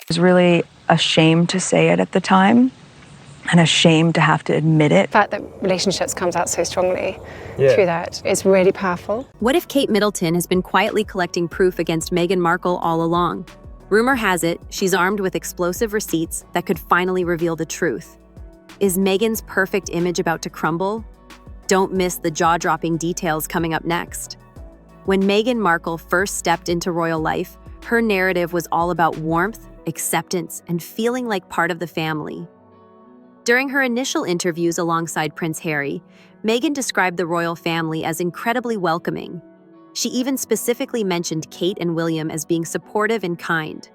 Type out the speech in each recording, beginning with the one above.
was really ashamed to say it at the time and ashamed to have to admit it. The fact that relationships comes out so strongly through that is really powerful. What if Kate Middleton has been quietly collecting proof against Meghan Markle all along? Rumor has it she's armed with explosive receipts that could finally reveal the truth. Is Meghan's perfect image about to crumble? Don't miss the jaw-dropping details coming up next. When Meghan Markle first stepped into royal life, her narrative was all about warmth, acceptance, and feeling like part of the family. During her initial interviews alongside Prince Harry, Meghan described the royal family as incredibly welcoming. She even specifically mentioned Kate and William as being supportive and kind.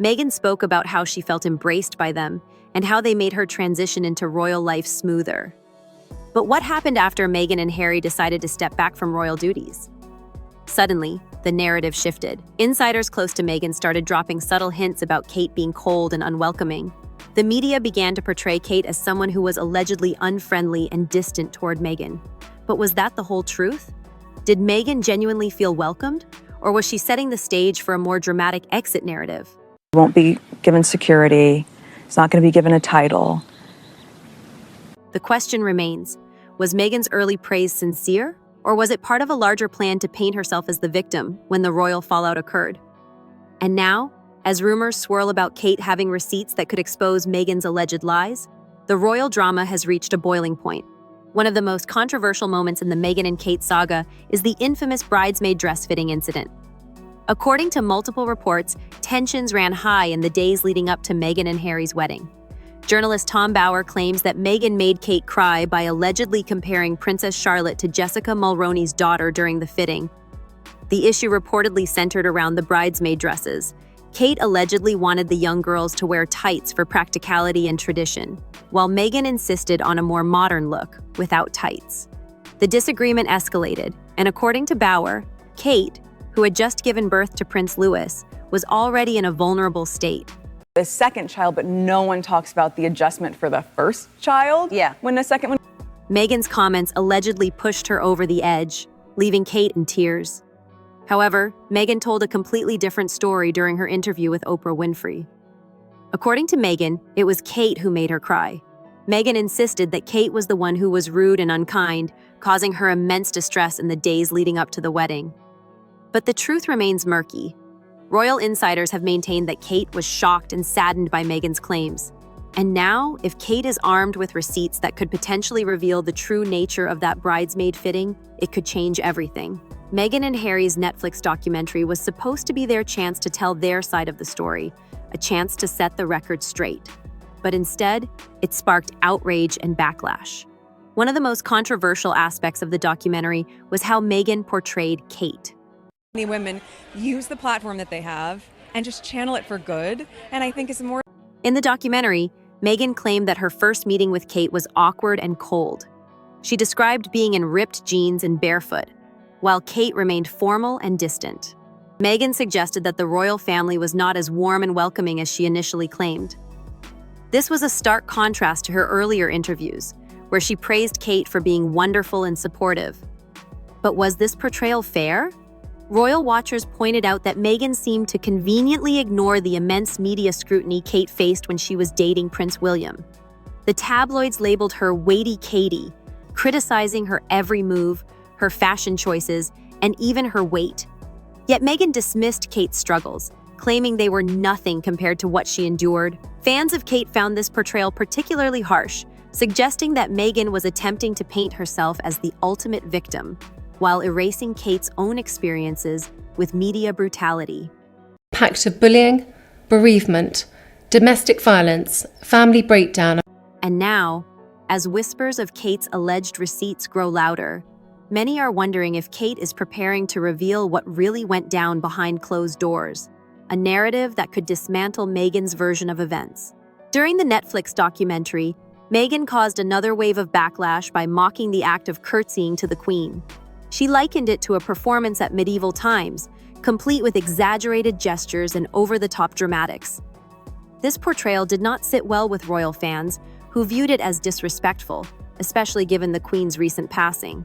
Meghan spoke about how she felt embraced by them and how they made her transition into royal life smoother. But what happened after Meghan and Harry decided to step back from royal duties? Suddenly, the narrative shifted. Insiders close to Meghan started dropping subtle hints about Kate being cold and unwelcoming. The media began to portray Kate as someone who was allegedly unfriendly and distant toward Meghan. But was that the whole truth? Did Meghan genuinely feel welcomed? Or was she setting the stage for a more dramatic exit narrative? Won't be given security. It's not going to be given a title. The question remains, was Meghan's early praise sincere? Or was it part of a larger plan to paint herself as the victim when the royal fallout occurred? And now, as rumors swirl about Kate having receipts that could expose Meghan's alleged lies, the royal drama has reached a boiling point. One of the most controversial moments in the Meghan and Kate saga is the infamous bridesmaid dress fitting incident. According to multiple reports, tensions ran high in the days leading up to Meghan and Harry's wedding. Journalist Tom Bauer claims that Meghan made Kate cry by allegedly comparing Princess Charlotte to Jessica Mulroney's daughter during the fitting. The issue reportedly centered around the bridesmaid dresses. Kate allegedly wanted the young girls to wear tights for practicality and tradition, while Meghan insisted on a more modern look, without tights. The disagreement escalated, and according to Bauer, Kate, who had just given birth to Prince Louis, was already in a vulnerable state. The second child, but no one talks about the adjustment for the first child. Yeah. When the second one. Meghan's comments allegedly pushed her over the edge, leaving Kate in tears. However, Meghan told a completely different story during her interview with Oprah Winfrey. According to Meghan, it was Kate who made her cry. Meghan insisted that Kate was the one who was rude and unkind, causing her immense distress in the days leading up to the wedding. But the truth remains murky. Royal insiders have maintained that Kate was shocked and saddened by Meghan's claims. And now, if Kate is armed with receipts that could potentially reveal the true nature of that bridesmaid fitting, it could change everything. Meghan and Harry's Netflix documentary was supposed to be their chance to tell their side of the story, a chance to set the record straight. But instead, it sparked outrage and backlash. One of the most controversial aspects of the documentary was how Meghan portrayed Kate. Many women use the platform that they have and just channel it for good, and I think it's more. In the documentary, Meghan claimed that her first meeting with Kate was awkward and cold. She described being in ripped jeans and barefoot, while Kate remained formal and distant. Meghan suggested that the royal family was not as warm and welcoming as she initially claimed. This was a stark contrast to her earlier interviews, where she praised Kate for being wonderful and supportive. But was this portrayal fair? Royal watchers pointed out that Meghan seemed to conveniently ignore the immense media scrutiny Kate faced when she was dating Prince William. The tabloids labeled her Weighty Katie, criticizing her every move, her fashion choices, and even her weight. Yet Meghan dismissed Kate's struggles, claiming they were nothing compared to what she endured. Fans of Kate found this portrayal particularly harsh, suggesting that Meghan was attempting to paint herself as the ultimate victim, while erasing Kate's own experiences with media brutality. Impact of bullying, bereavement, domestic violence, family breakdown. And now, as whispers of Kate's alleged receipts grow louder, many are wondering if Kate is preparing to reveal what really went down behind closed doors, a narrative that could dismantle Meghan's version of events. During the Netflix documentary, Meghan caused another wave of backlash by mocking the act of curtsying to the Queen. She likened it to a performance at medieval times, complete with exaggerated gestures and over-the-top dramatics. This portrayal did not sit well with royal fans, who viewed it as disrespectful, especially given the Queen's recent passing.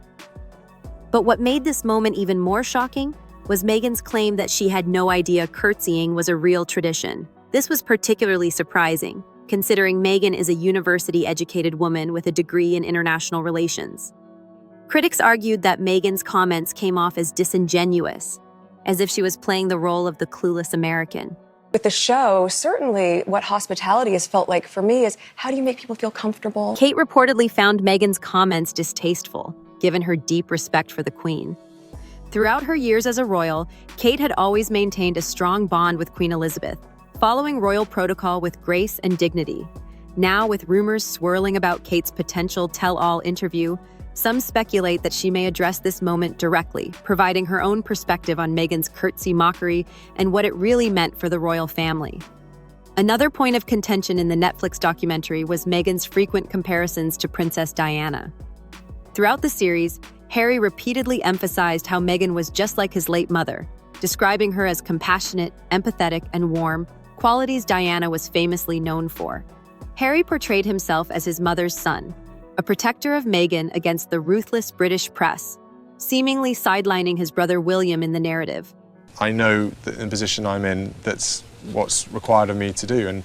But what made this moment even more shocking was Meghan's claim that she had no idea curtsying was a real tradition. This was particularly surprising, considering Meghan is a university-educated woman with a degree in international relations. Critics argued that Meghan's comments came off as disingenuous, as if she was playing the role of the clueless American. With the show, certainly what hospitality has felt like for me is, how do you make people feel comfortable? Kate reportedly found Meghan's comments distasteful, given her deep respect for the Queen. Throughout her years as a royal, Kate had always maintained a strong bond with Queen Elizabeth, following royal protocol with grace and dignity. Now, with rumors swirling about Kate's potential tell-all interview, some speculate that she may address this moment directly, providing her own perspective on Meghan's curtsy mockery and what it really meant for the royal family. Another point of contention in the Netflix documentary was Meghan's frequent comparisons to Princess Diana. Throughout the series, Harry repeatedly emphasized how Meghan was just like his late mother, describing her as compassionate, empathetic, and warm, qualities Diana was famously known for. Harry portrayed himself as his mother's son, a protector of Meghan against the ruthless British press, seemingly sidelining his brother William in the narrative. I know that in the position I'm in, that's what's required of me to do, and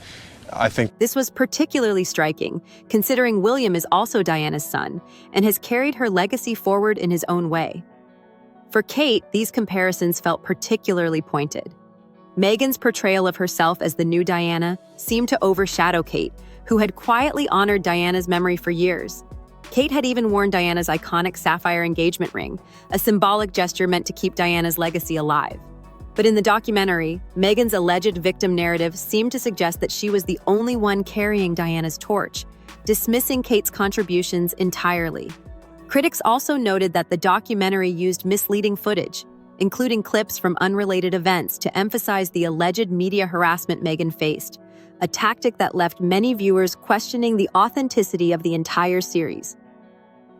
I think This was particularly striking, considering William is also Diana's son and has carried her legacy forward in his own way. For Kate, these comparisons felt particularly pointed. Meghan's portrayal of herself as the new Diana seemed to overshadow Kate, who had quietly honored Diana's memory for years. Kate had even worn Diana's iconic sapphire engagement ring, a symbolic gesture meant to keep Diana's legacy alive. But in the documentary, Meghan's alleged victim narrative seemed to suggest that she was the only one carrying Diana's torch, dismissing Kate's contributions entirely. Critics also noted that the documentary used misleading footage, including clips from unrelated events, to emphasize the alleged media harassment Meghan faced, a tactic that left many viewers questioning the authenticity of the entire series.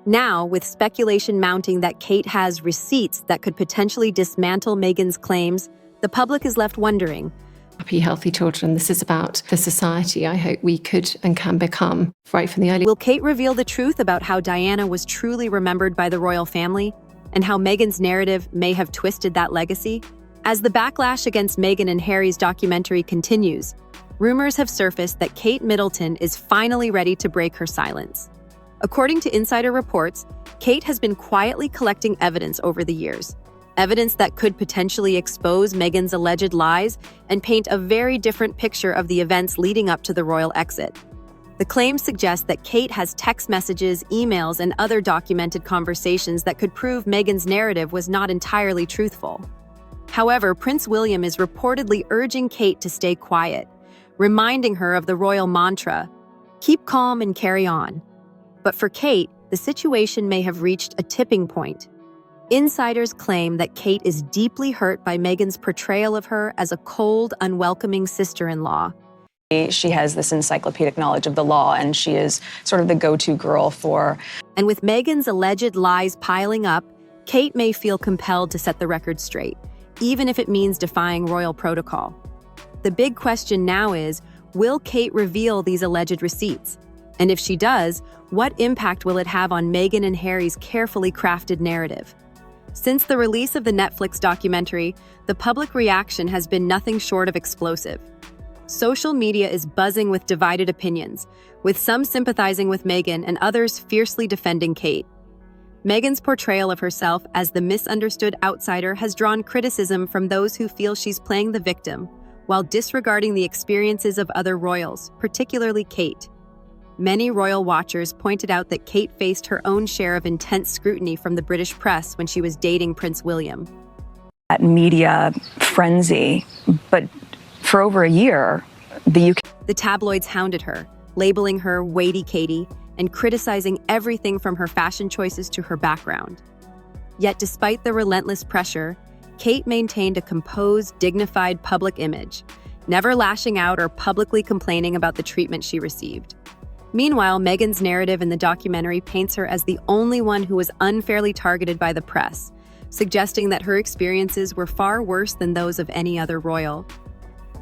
Now, with speculation mounting that Kate has receipts that could potentially dismantle Meghan's claims, the public is left wondering. Happy, healthy children. This is about the society I hope we could and can become right from the early. Will Kate reveal the truth about how Diana was truly remembered by the royal family, and how Meghan's narrative may have twisted that legacy? As the backlash against Meghan and Harry's documentary continues, rumors have surfaced that Kate Middleton is finally ready to break her silence. According to insider reports, Kate has been quietly collecting evidence over the years, evidence that could potentially expose Meghan's alleged lies and paint a very different picture of the events leading up to the royal exit. The claims suggest that Kate has text messages, emails, and other documented conversations that could prove Meghan's narrative was not entirely truthful. However, Prince William is reportedly urging Kate to stay quiet, reminding her of the royal mantra, "Keep calm and carry on." But for Kate, the situation may have reached a tipping point. Insiders claim that Kate is deeply hurt by Meghan's portrayal of her as a cold, unwelcoming sister-in-law. She has this encyclopedic knowledge of the law, and she is sort of the go-to girl for... And with Meghan's alleged lies piling up, Kate may feel compelled to set the record straight, even if it means defying royal protocol. The big question now is, will Kate reveal these alleged receipts? And if she does, what impact will it have on Meghan and Harry's carefully crafted narrative? Since the release of the Netflix documentary, the public reaction has been nothing short of explosive. Social media is buzzing with divided opinions, with some sympathizing with Meghan and others fiercely defending Kate. Meghan's portrayal of herself as the misunderstood outsider has drawn criticism from those who feel she's playing the victim, while disregarding the experiences of other royals, particularly Kate. Many royal watchers pointed out that Kate faced her own share of intense scrutiny from the British press when she was dating Prince William. That media frenzy, but for over a year, the UK... The tabloids hounded her, labeling her Weighty Katie and criticizing everything from her fashion choices to her background. Yet despite the relentless pressure, Kate maintained a composed, dignified public image, never lashing out or publicly complaining about the treatment she received. Meanwhile, Meghan's narrative in the documentary paints her as the only one who was unfairly targeted by the press, suggesting that her experiences were far worse than those of any other royal.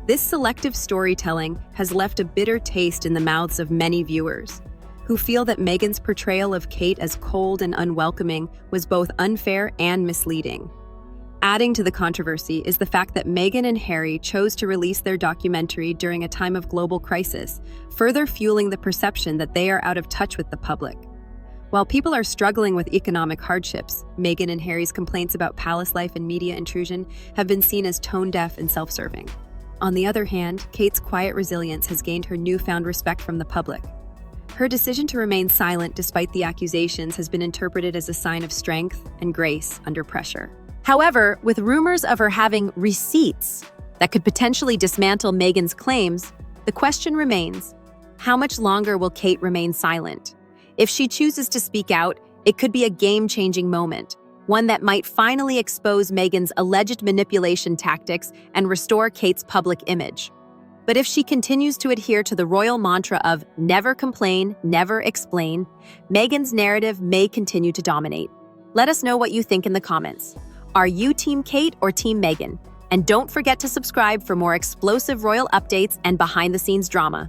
This selective storytelling has left a bitter taste in the mouths of many viewers, who feel that Meghan's portrayal of Kate as cold and unwelcoming was both unfair and misleading. Adding to the controversy is the fact that Meghan and Harry chose to release their documentary during a time of global crisis, further fueling the perception that they are out of touch with the public. While people are struggling with economic hardships, Meghan and Harry's complaints about palace life and media intrusion have been seen as tone-deaf and self-serving. On the other hand, Kate's quiet resilience has gained her newfound respect from the public. Her decision to remain silent despite the accusations has been interpreted as a sign of strength and grace under pressure. However, with rumors of her having receipts that could potentially dismantle Meghan's claims, the question remains, how much longer will Kate remain silent? If she chooses to speak out, it could be a game-changing moment, one that might finally expose Meghan's alleged manipulation tactics and restore Kate's public image. But if she continues to adhere to the royal mantra of never complain, never explain, Meghan's narrative may continue to dominate. Let us know what you think in the comments. Are you Team Kate or Team Meghan? And don't forget to subscribe for more explosive royal updates and behind-the-scenes drama.